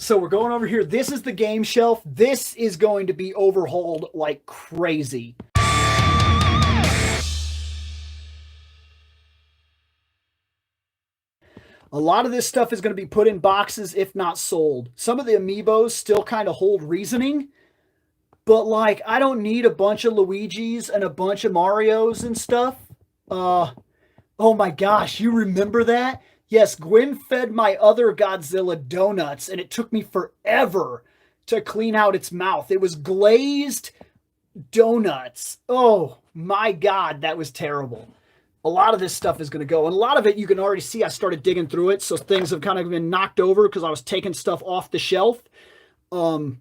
So we're going over here. This is the game shelf. This is going to be overhauled like crazy. A lot of this stuff is going to be put in boxes, if not sold. Some of the amiibos still kind of hold reasoning, but like I don't need a bunch of Luigis and a bunch of Marios and stuff. Oh my gosh, you remember that? Yes, Gwen fed my other Godzilla donuts, and it took me forever to clean out its mouth. It was glazed donuts. Oh my God, that was terrible. A lot of this stuff is going to go, and a lot of it you can already see I started digging through it, so things have kind of been knocked over because I was taking stuff off the shelf. Some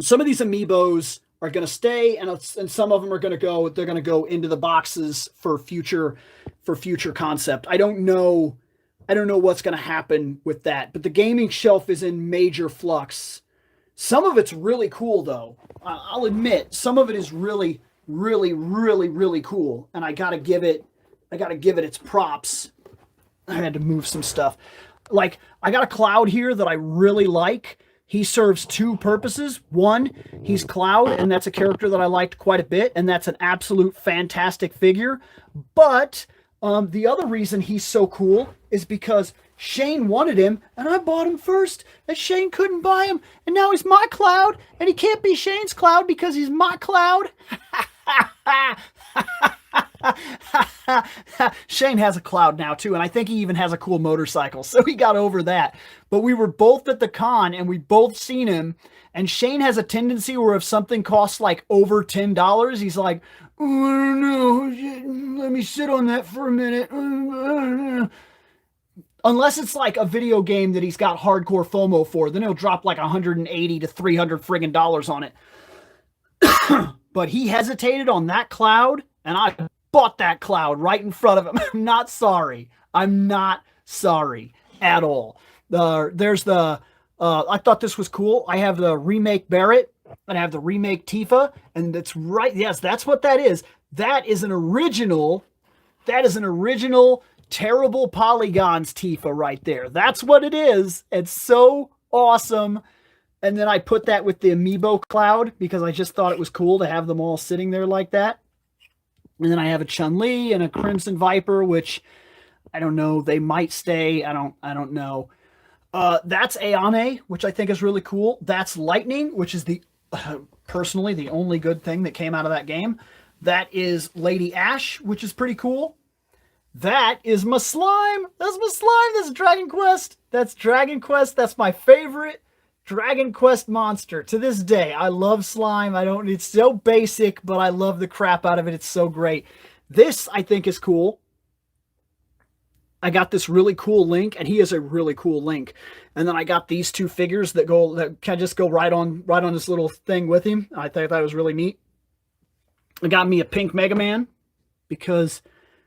of these amiibos are going to stay, and some of them are going to go. They're going to go into the boxes for future concept. I don't know what's going to happen with that, but the gaming shelf is in major flux. Some of it's really cool, though. I'll admit, some of it is really, really, really, really cool, and I gotta give it its props. I had to move some stuff. Like, I got a Cloud here that I really like. He serves two purposes. One, he's Cloud, and that's a character that I liked quite a bit, and that's an absolute fantastic figure. But the other reason he's so cool is because Shane wanted him, and I bought him first, and Shane couldn't buy him, and now he's my Cloud, and he can't be Shane's Cloud because he's my Cloud. Shane has a Cloud now too, and I think he even has a cool motorcycle, so he got over that. But we were both at the con, and we both seen him, and Shane has a tendency where if something costs like over $10, he's like, oh, no, let me sit on that for a minute. Unless it's like a video game that he's got hardcore FOMO for, then he'll drop like 180 to 300 friggin' dollars on it. But he hesitated on that Cloud, and I bought that Cloud right in front of him. I'm not sorry. I'm not sorry at all. There's the, I thought this was cool. I have the remake Barrett, and I have the remake Tifa, and that's right. Yes, that's what that is. That is an original terrible polygons Tifa right there. That's what it is. It's so awesome. And then I put that with the Amiibo Cloud because I just thought it was cool to have them all sitting there like that. And then I have a Chun-Li and a Crimson Viper, which I don't know. They might stay. I don't know. That's Ayane, which I think is really cool. That's Lightning, which is personally the only good thing that came out of that game. That is Lady Ash, which is pretty cool. That is my slime. That's my slime. That's Dragon Quest. That's Dragon Quest. That's my favorite Dragon Quest monster to this day. I love slime. It's so basic, but I love the crap out of it. It's so great. This I think is cool. I got this really cool Link, and he is a really cool Link. And then I got these two figures that can just go right on this little thing with him. I thought that was really neat. I got me a pink Mega Man because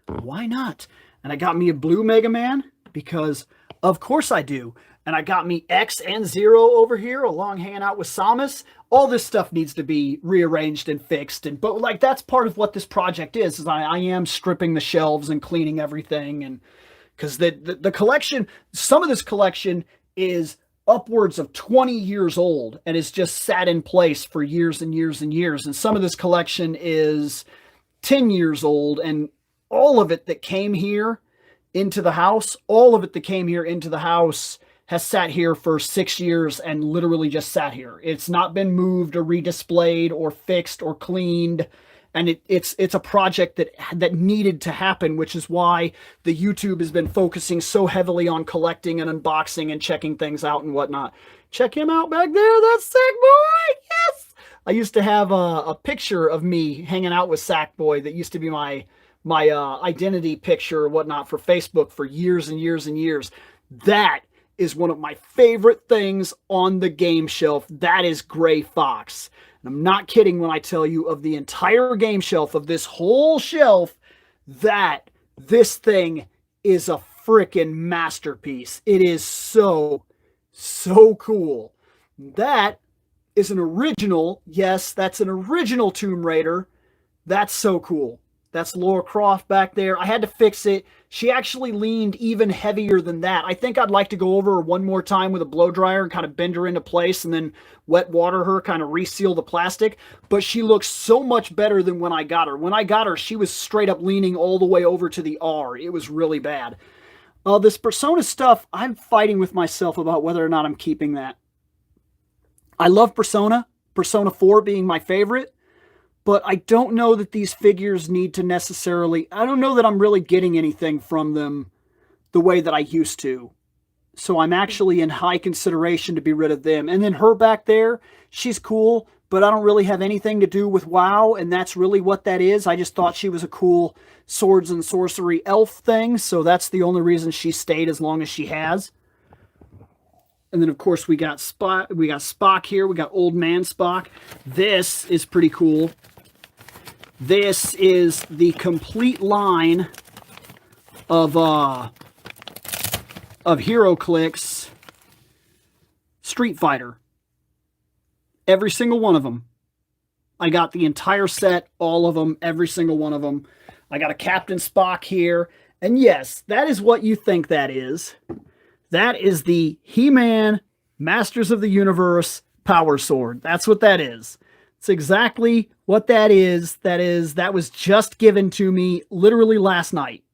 why not? And I got me a blue Mega Man because of course I do. And I got me X and Zero over here along hanging out with Samus. All this stuff needs to be rearranged and fixed. But like that's part of what this project is I am stripping the shelves and cleaning everything. And because the collection, some of this collection is upwards of 20 years old and is just sat in place for years and years and years. And some of this collection is 10 years old, and all of it that came here into the house, has sat here for 6 years and literally just sat here. It's not been moved or redisplayed or fixed or cleaned. And it's a project that needed to happen, which is why the YouTube has been focusing so heavily on collecting and unboxing and checking things out and whatnot. Check him out back there. That's Sackboy. Yes. I used to have a picture of me hanging out with Sackboy that used to be my identity picture or whatnot for Facebook for years and years and years. That is one of my favorite things on the game shelf. That is Gray Fox. And I'm not kidding when I tell you of the entire game shelf, of this whole shelf, that this thing is a freaking masterpiece. It is so, so cool. That is an original. Yes, that's an original Tomb Raider. That's so cool. That's Laura Croft back there. I had to fix it. She actually leaned even heavier than that. I think I'd like to go over her one more time with a blow dryer and kind of bend her into place and then wet water her, kind of reseal the plastic. But she looks so much better than when I got her. When I got her, she was straight up leaning all the way over to the R. It was really bad. This Persona stuff, I'm fighting with myself about whether or not I'm keeping that. I love Persona 4 being my favorite. But I don't know that these figures need to necessarily... I don't know that I'm really getting anything from them the way that I used to. So I'm actually in high consideration to be rid of them. And then her back there, she's cool, but I don't really have anything to do with WoW, and that's really what that is. I just thought she was a cool swords and sorcery elf thing, so that's the only reason she stayed as long as she has. And then, of course, we got Spock here. We got Old Man Spock. This is pretty cool. This is the complete line of HeroClix Street Fighter. Every single one of them. I got the entire set, all of them, every single one of them. I got a Captain Spock here. And yes, that is what you think that is. That is the He-Man Masters of the Universe Power Sword. That's what that is. It's exactly what that is. That was just given to me literally last night.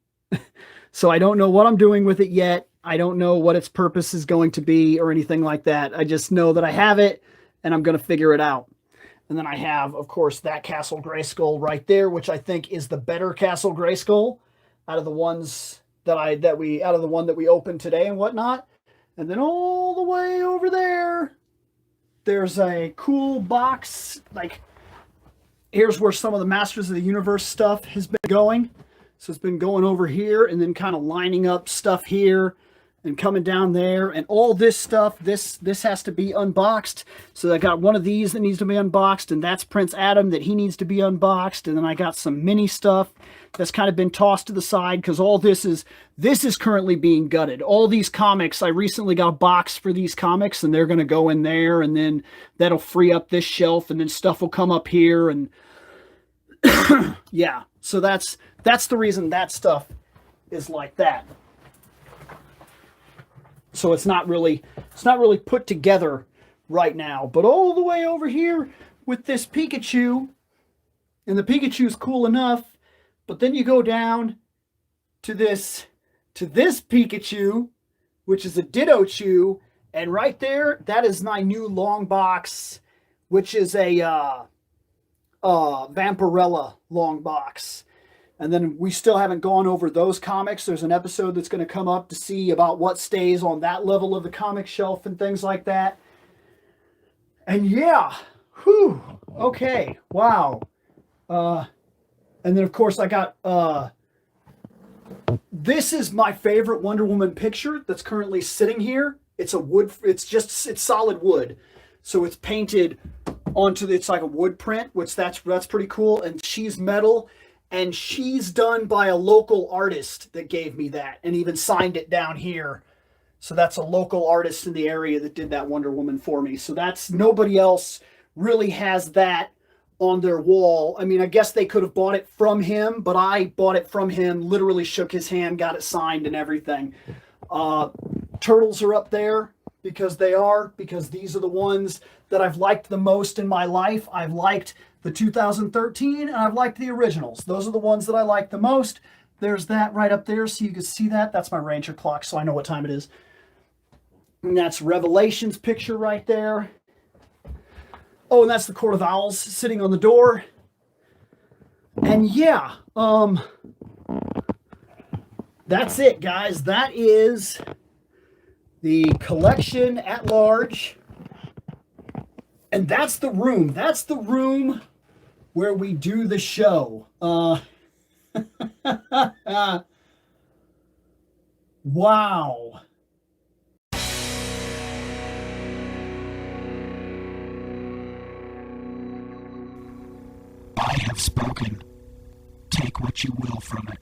So I don't know what I'm doing with it yet. I don't know what its purpose is going to be or anything like that. I just know that I have it and I'm going to figure it out. And then I have, of course, that Castle Grayskull right there, which I think is the better Castle Grayskull out of the ones out of the one that we opened today and whatnot. And then all the way over there, there's a cool box. Like, here's where some of the Masters of the Universe stuff has been going. So it's been going over here and then kind of lining up stuff here and coming down there. And all this stuff, this has to be unboxed. So I got one of these that needs to be unboxed, and that's Prince Adam that he needs to be unboxed. And then I got some mini stuff that's kind of been tossed to the side because all this is currently being gutted. All these comics, I recently got a box for these comics, and they're going to go in there, and then that'll free up this shelf, and then stuff will come up here. And yeah, so that's the reason that stuff is like that. So it's not really put together right now. But all the way over here with this Pikachu, and the Pikachu's cool enough, but then you go down to this Pikachu, which is a Ditto Chew, and right there, that is my new long box, which is a Vampirella long box. And then we still haven't gone over those comics. There's an episode that's going to come up to see about what stays on that level of the comic shelf and things like that. And yeah, whew, okay, wow. And then, of course, I got, this is my favorite Wonder Woman picture that's currently sitting here. It's a wood, it's solid wood. So it's painted onto, it's like a wood print, which that's pretty cool. And she's metal. And she's done by a local artist that gave me that and even signed it down here. So that's a local artist in the area that did that Wonder Woman for me. So that's, nobody else really has that on their wall. I mean, I guess they could have bought it from him, but I bought it from him, literally shook his hand, got it signed and everything. Turtles are up there because these are the ones that I've liked the most in my life. I've liked the 2013, and I've liked the originals. Those are the ones that I like the most. There's that right up there, so you can see that. That's my Ranger clock, so I know what time it is. And that's Revelations picture right there. Oh, and that's the Court of Owls sitting on the door. And yeah, that's it, guys. That is the collection at large. And that's the room. That's the room where we do the show. Wow. I have spoken. Take what you will from it.